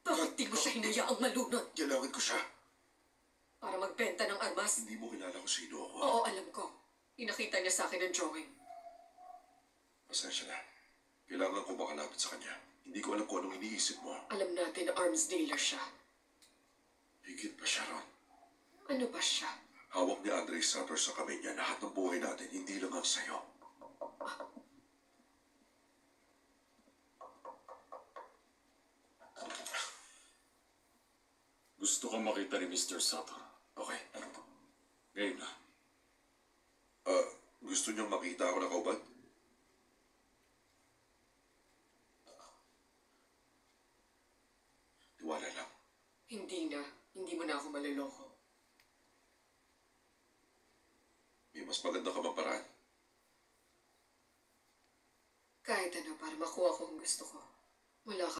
Bakit di mo siya hinayaang malunod Kailangan ko siya. para magbenta ng armas? Hindi mo kilala kung sino ako. Oo, alam ko. Pinakita niya sa akin ang drawing. Pasensya na. Kailangan ko makalapit sa kanya. Hindi ko alam kung anong iniisip mo. Alam natin na arms dealer siya. Higit pa siya ron. Ano ba siya? Hawak ni Andre Sutter sa kamay niya lahat ng buhay natin, hindi lang ang sayo. Gusto ko makita ni Mr. Sutter. Okay. Ngayon na. Gusto niyong makita ako na kaubad? Tiwala lang. Hindi na. Hindi mo na ako maluloko. May mas maganda ka bang paraan? Kahit ano para makuha ko ang gusto ko. Wala ka.